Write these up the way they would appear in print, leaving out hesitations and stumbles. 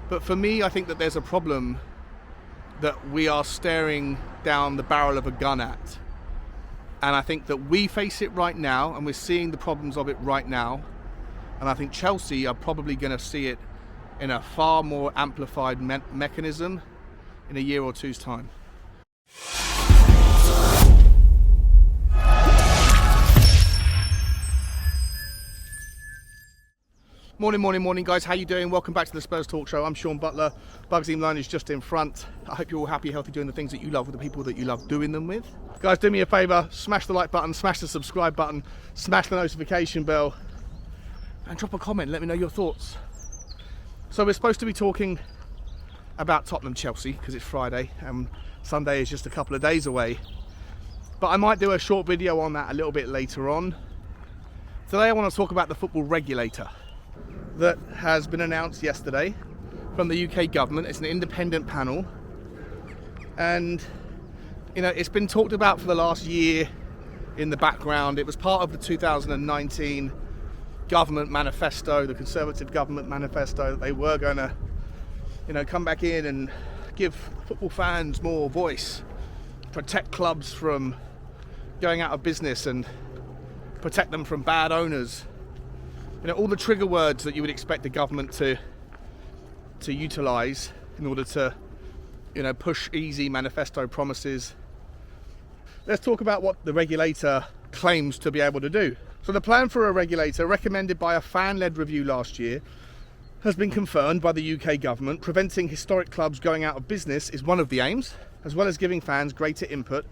But for me, I think that there's a problem that we are staring down the barrel of a gun at. And I think that we face it right now, and we're seeing the problems of it right now. And I think Chelsea are probably going to see it in a far more amplified mechanism in a year or two's time. Morning guys, how you doing? Welcome back to the Spurs Talk Show. I'm Sean Butler. Bugsy Malone is just in front. I hope you're all happy, healthy, doing the things that you love with the people that you love doing them with. Guys, do me a favour, smash the like button, smash the subscribe button, smash the notification bell, and drop a comment, let me know your thoughts. So we're supposed to be talking about Tottenham Chelsea, because it's Friday, and Sunday is just a couple of days away. But I might do a short video on that a little bit later on. Today I want to talk about the football regulator that has been announced yesterday from the UK government. It's an independent panel, and you know, it's been talked about for the last year in the background. It was part of the 2019 government manifesto, the Conservative government manifesto, that they were going to, you know, come back in and give football fans more voice, protect clubs from going out of business and protect them from bad owners. You know, all the trigger words that you would expect the government to utilise in order to, you know, push easy manifesto promises. Let's talk about what the regulator claims to be able to do. So the plan for a regulator, recommended by a fan-led review last year, has been confirmed by the UK government. Preventing historic clubs going out of business is one of the aims, as well as giving fans greater input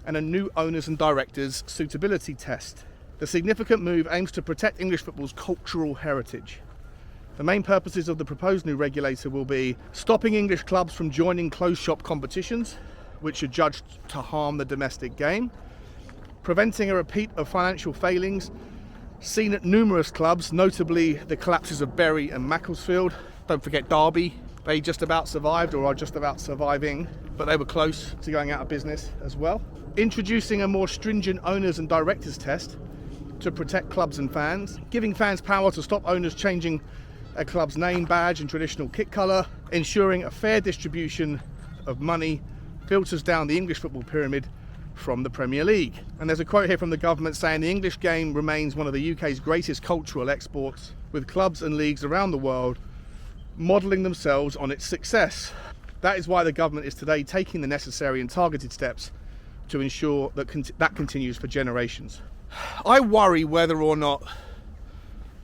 and a new owners and directors suitability test. The significant move aims to protect English football's cultural heritage. The main purposes of the proposed new regulator will be stopping English clubs from joining closed shop competitions, which are judged to harm the domestic game, preventing a repeat of financial failings seen at numerous clubs, notably the collapses of Bury and Macclesfield. Don't forget Derby, they just about survived or are just about surviving, but they were close to going out of business as well. Introducing a more stringent owners and directors test to protect clubs and fans, giving fans power to stop owners changing a club's name, badge and traditional kit colour, ensuring a fair distribution of money filters down the English football pyramid from the Premier League. And there's a quote here from the government saying the English game remains one of the UK's greatest cultural exports, with clubs and leagues around the world modelling themselves on its success. That is why the government is today taking the necessary and targeted steps to ensure that that continues for generations. I worry whether or not,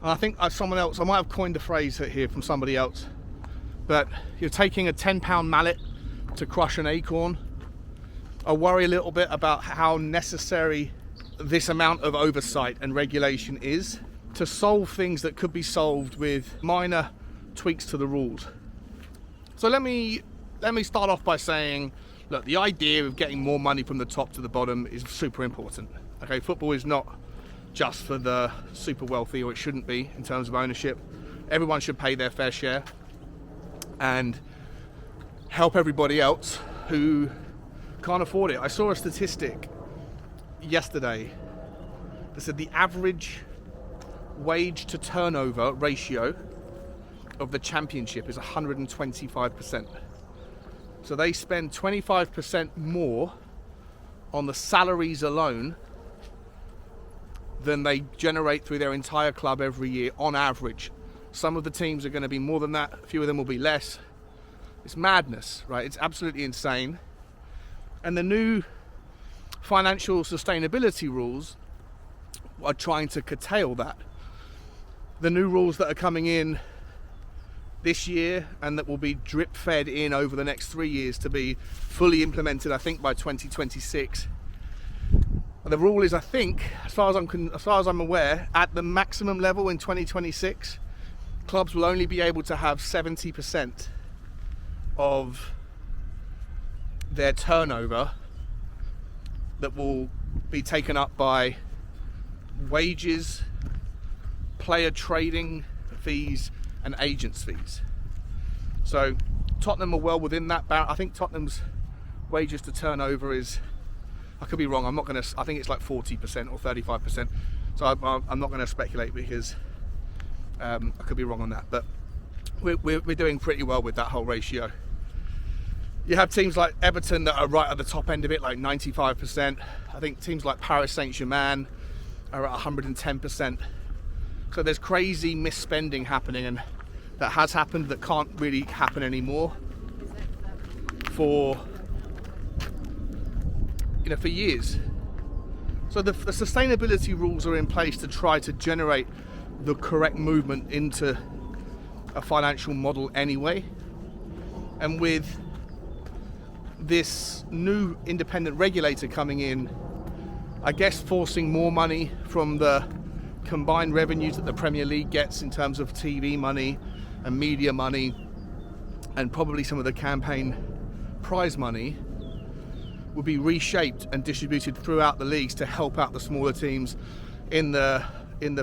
and I think someone else, I might have coined the phrase here from somebody else, but you're taking a £10 mallet to crush an acorn. I worry a little bit about how necessary this amount of oversight and regulation is to solve things that could be solved with minor tweaks to the rules. So let me start off by saying, look, the idea of getting more money from the top to the bottom is super important. Okay, football is not just for the super wealthy, or it shouldn't be in terms of ownership. Everyone should pay their fair share and help everybody else who can't afford it. I saw a statistic yesterday that said the average wage to turnover ratio of the Championship is 125%. So they spend 25% more on the salaries alone than they generate through their entire club every year on average. Some of the teams are going to be more than that, a few of them will be less. It's madness, right? It's absolutely insane. And the new financial sustainability rules are trying to curtail that. The new rules that are coming in this year and that will be drip fed in over the next 3 years to be fully implemented, I think, by 2026. The rule is, I think, as far as I'm aware, at the maximum level in 2026, clubs will only be able to have 70% of their turnover that will be taken up by wages, player trading fees and agents fees. So Tottenham are well within that. I think Tottenham's wages to turnover is, I could be wrong, I think it's like 40% or 35%. So I'm not going to speculate because I could be wrong on that. But we're doing pretty well with that whole ratio. You have teams like Everton that are right at the top end of it, like 95%. I think teams like Paris Saint-Germain are at 110%. So there's crazy misspending happening, and that has happened, that can't really happen anymore for years. So the sustainability rules are in place to try to generate the correct movement into a financial model anyway. And with this new independent regulator coming in, I guess forcing more money from the combined revenues that the Premier League gets in terms of TV money and media money, and probably some of the campaign prize money, will be reshaped and distributed throughout the leagues to help out the smaller teams in the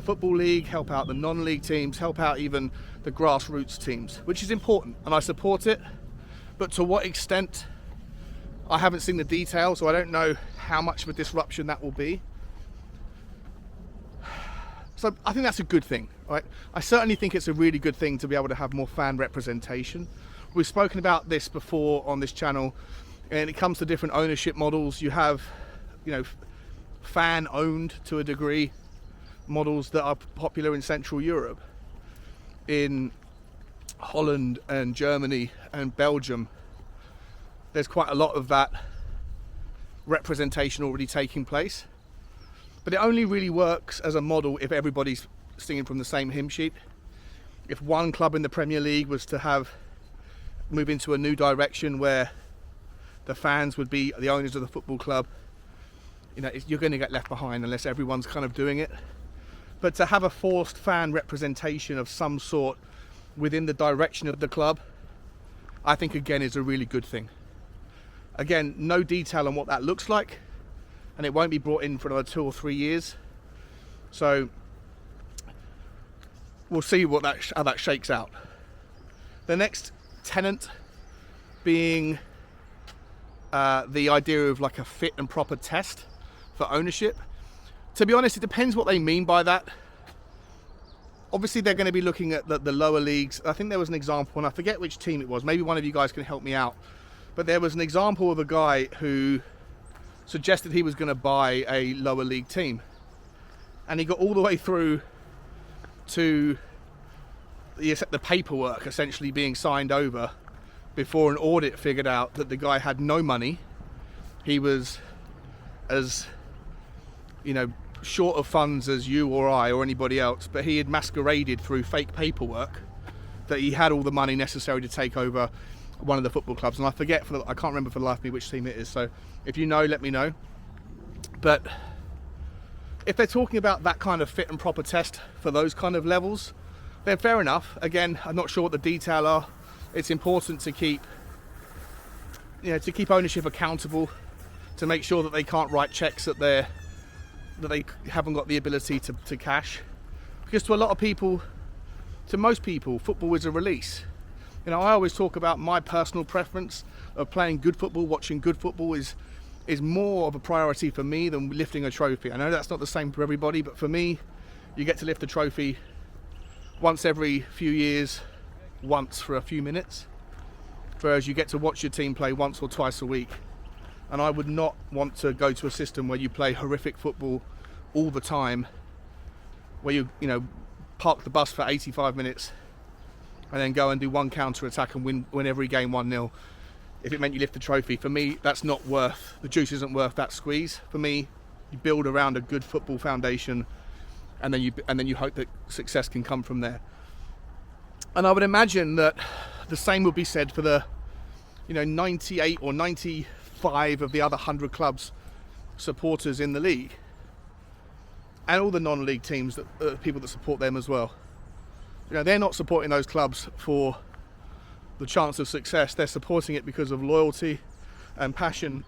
football league, help out the non-league teams, help out even the grassroots teams, which is important, and I support it. But to what extent, I haven't seen the details, so I don't know how much of a disruption that will be. So I think that's a good thing, right? I certainly think it's a really good thing to be able to have more fan representation. We've spoken about this before on this channel, and it comes to different ownership models. You have, fan-owned to a degree models that are popular in Central Europe, in Holland and Germany and Belgium. There's quite a lot of that representation already taking place, but it only really works as a model if everybody's singing from the same hymn sheet. If one club in the Premier League was to move into a new direction where the fans would be the owners of the football club, you're going to get left behind unless everyone's kind of doing it. But to have a forced fan representation of some sort within the direction of the club, I think again is a really good thing. Again, no detail on what that looks like, and it won't be brought in for another 2 or 3 years. So we'll see how that shakes out. The next tenet being the idea of like a fit and proper test for ownership. To be honest, it depends what they mean by that. Obviously, they're going to be looking at the lower leagues. I think there was an example, and I forget which team it was. Maybe one of you guys can help me out. But there was an example of a guy who suggested he was going to buy a lower league team. And he got all the way through to the paperwork essentially being signed over before an audit figured out that the guy had no money. He was as, short of funds as you or I or anybody else, but he had masqueraded through fake paperwork that he had all the money necessary to take over one of the football clubs. And I can't remember for the life of me which team it is, so if you know, let me know. But if they're talking about that kind of fit and proper test for those kind of levels, then fair enough. Again, I'm not sure what the detail are. It's important to keep ownership accountable, to make sure that they can't write checks that they haven't got the ability to cash. Because to a lot of people, to most people, football is a release. I always talk about my personal preference of playing good football, watching good football is more of a priority for me than lifting a trophy. I know that's not the same for everybody, but for me, you get to lift a trophy once every few years, once for a few minutes, whereas you get to watch your team play once or twice a week. And I would not want to go to a system where you play horrific football all the time, where you park the bus for 85 minutes and then go and do one counter attack and win every game 1-0. If it meant you lift the trophy, for me, that's not worth, the juice isn't worth that squeeze. For me, you build around a good football foundation, and then you hope that success can come from there. And I would imagine that the same would be said for the 98 or 95 of the other 100 clubs supporters in the league, and all the non-league teams, people that support them as well. They're not supporting those clubs for the chance of success. They're supporting it because of loyalty and passion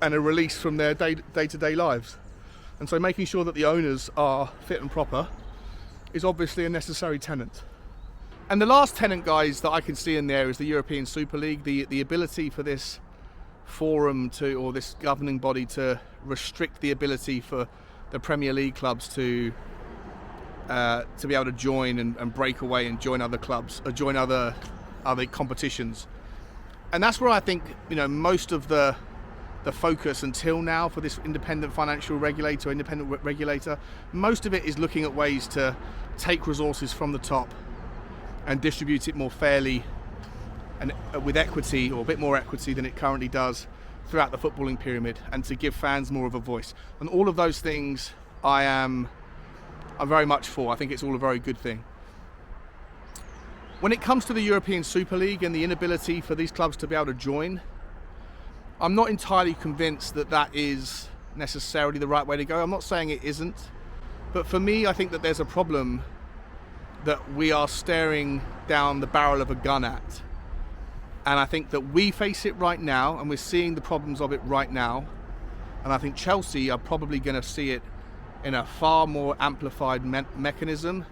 and a release from their day-to-day lives. And so making sure that the owners are fit and proper is obviously a necessary tenet. And the last tenet, guys, that I can see in there is the European Super League, the ability for this forum or this governing body to restrict the ability for the Premier League clubs to to be able to join and break away and join other clubs or join other competitions. And that's where I think, you know, most of the focus until now for this independent regulator, most of it is looking at ways to take resources from the top and distribute it more fairly and with equity, or a bit more equity than it currently does, throughout the footballing pyramid, and to give fans more of a voice. And all of those things I'm very much for. I think it's all a very good thing. When it comes to the European Super League and the inability for these clubs to be able to join, I'm not entirely convinced that that is necessarily the right way to go. I'm not saying it isn't, but for me, I think that there's a problem that we are staring down the barrel of a gun at. And I think that we face it right now, and we're seeing the problems of it right now. And I think Chelsea are probably going to see it in a far more amplified mechanism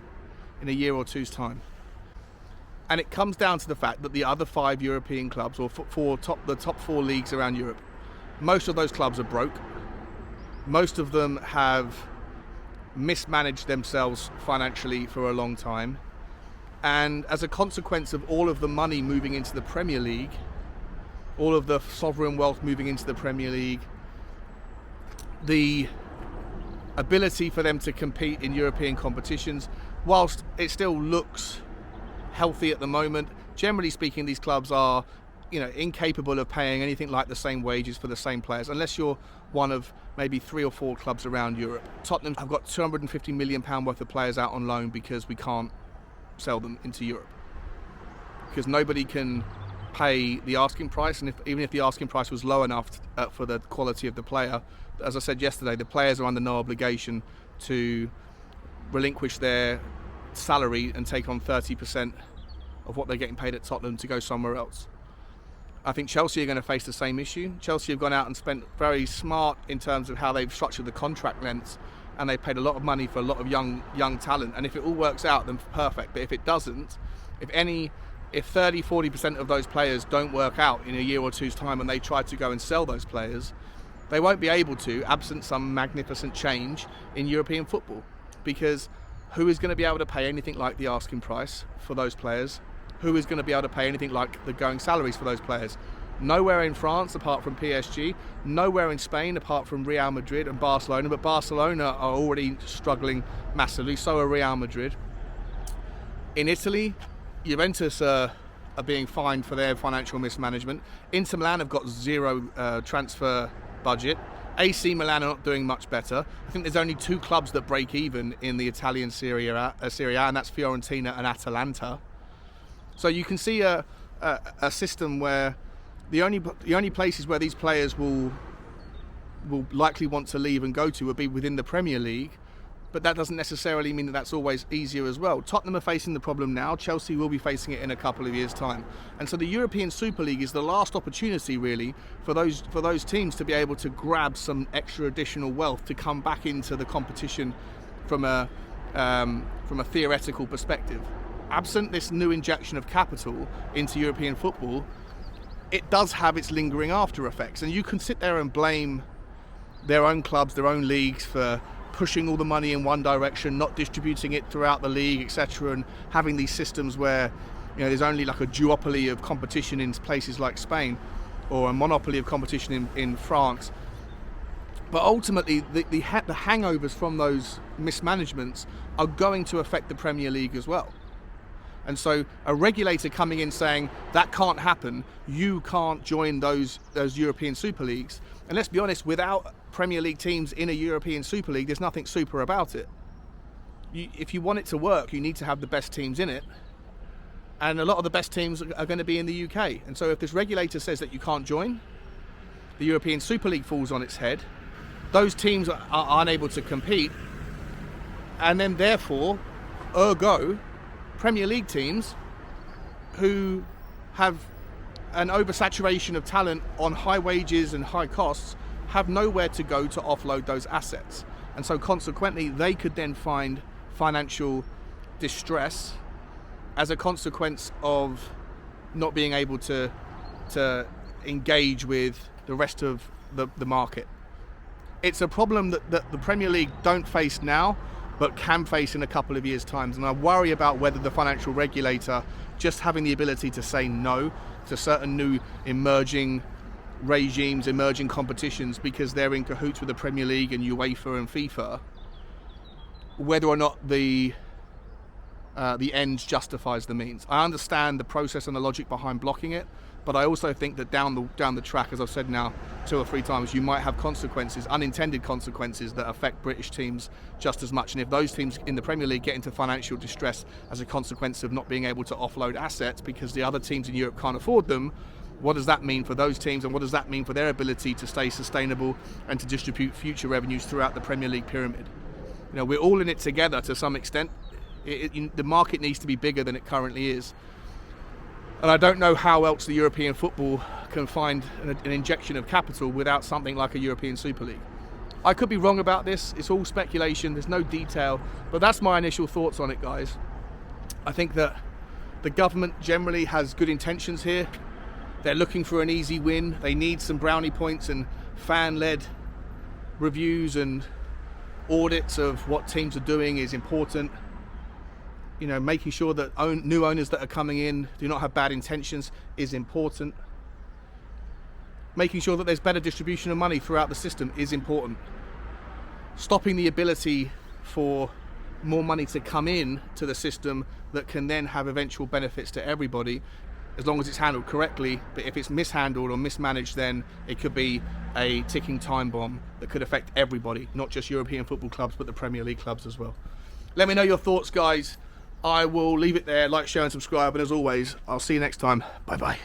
in a year or two's time. And it comes down to the fact that the other 5 European clubs, or the top 4 leagues around Europe, most of those clubs are broke. Most of them have mismanaged themselves financially for a long time. And as a consequence of all of the money moving into the Premier League, all of the sovereign wealth moving into the Premier League, the ability for them to compete in European competitions, whilst it still looks healthy at the moment, generally speaking, these clubs are, you know, incapable of paying anything like the same wages for the same players, unless you're one of maybe 3 or 4 clubs around Europe. Tottenham have got £250 million worth of players out on loan because we can't sell them into Europe, because nobody can pay the asking price. And even if the asking price was low enough for the quality of the player, as I said yesterday, the players are under no obligation to relinquish their salary and take on 30% of what they're getting paid at Tottenham to go somewhere else. I think Chelsea are going to face the same issue. Chelsea have gone out and spent very smart in terms of how they've structured the contract lengths, and they paid a lot of money for a lot of young talent. And if it all works out, then perfect. But if it doesn't, if 30-40% of those players don't work out in a year or two's time, and they try to go and sell those players, they won't be able to, absent some magnificent change in European football. Because who is going to be able to pay anything like the asking price for those players? Who is going to be able to pay anything like the going salaries for those players? Nowhere in France apart from PSG, nowhere in Spain apart from Real Madrid and Barcelona, but Barcelona are already struggling massively, so are Real Madrid. In Italy, Juventus are being fined for their financial mismanagement. Inter Milan have got zero transfer budget. AC Milan are not doing much better. I think there's only 2 clubs that break even in the Italian Serie A, and that's Fiorentina and Atalanta. So you can see a system where the only places where these players will likely want to leave and go to will be within the Premier League, but that doesn't necessarily mean that that's always easier as well. Tottenham are facing the problem now. Chelsea will be facing it in a couple of years' time. And so the European Super League is the last opportunity, really, for those teams to be able to grab some extra additional wealth to come back into the competition from a theoretical perspective. Absent this new injection of capital into European football, it does have its lingering after effects. And you can sit there and blame their own clubs, their own leagues for pushing all the money in one direction, not distributing it throughout the league, etc., and having these systems where, you know, there's only like a duopoly of competition in places like Spain, or a monopoly of competition in France. But ultimately, the hangovers from those mismanagements are going to affect the Premier League as well. And so a regulator coming in saying that can't happen, you can't join those European Super Leagues. And let's be honest, without Premier League teams in a European Super League, there's nothing super about it. If you want it to work, you need to have the best teams in it. And a lot of the best teams are going to be in the UK. And so if this regulator says that you can't join, the European Super League falls on its head. Those teams are unable to compete. And then therefore, ergo, Premier League teams who have an oversaturation of talent on high wages and high costs have nowhere to go to offload those assets. And so consequently, they could then find financial distress as a consequence of not being able to engage with the rest of the market. It's a problem that the Premier League don't face now, but can face in a couple of years' time. And I worry about whether the financial regulator just having the ability to say no to certain new emerging regimes, emerging competitions, because they're in cahoots with the Premier League and UEFA and FIFA, whether or not the end justifies the means. I understand the process and the logic behind blocking it, but I also think that down the track, as I've said now 2 or 3 times, you might have consequences, unintended consequences, that affect British teams just as much. And if those teams in the Premier League get into financial distress as a consequence of not being able to offload assets because the other teams in Europe can't afford them, what does that mean for those teams, and what does that mean for their ability to stay sustainable and to distribute future revenues throughout the Premier League pyramid? You know, we're all in it together to some extent. The market needs to be bigger than it currently is. And I don't know how else the European football can find an injection of capital without something like a European Super League. I could be wrong about this. It's all speculation. There's no detail. But that's my initial thoughts on it, guys. I think that the government generally has good intentions here. They're looking for an easy win. They need some brownie points, and fan-led reviews and audits of what teams are doing is important. You know, making sure that new owners that are coming in do not have bad intentions is important. Making sure that there's better distribution of money throughout the system is important. Stopping the ability for more money to come in to the system that can then have eventual benefits to everybody, as long as it's handled correctly. But if it's mishandled or mismanaged, then it could be a ticking time bomb that could affect everybody, not just European football clubs, but the Premier League clubs as well. Let me know your thoughts, guys. I will leave it there. Like, share and subscribe, and as always, I'll see you next time. Bye bye.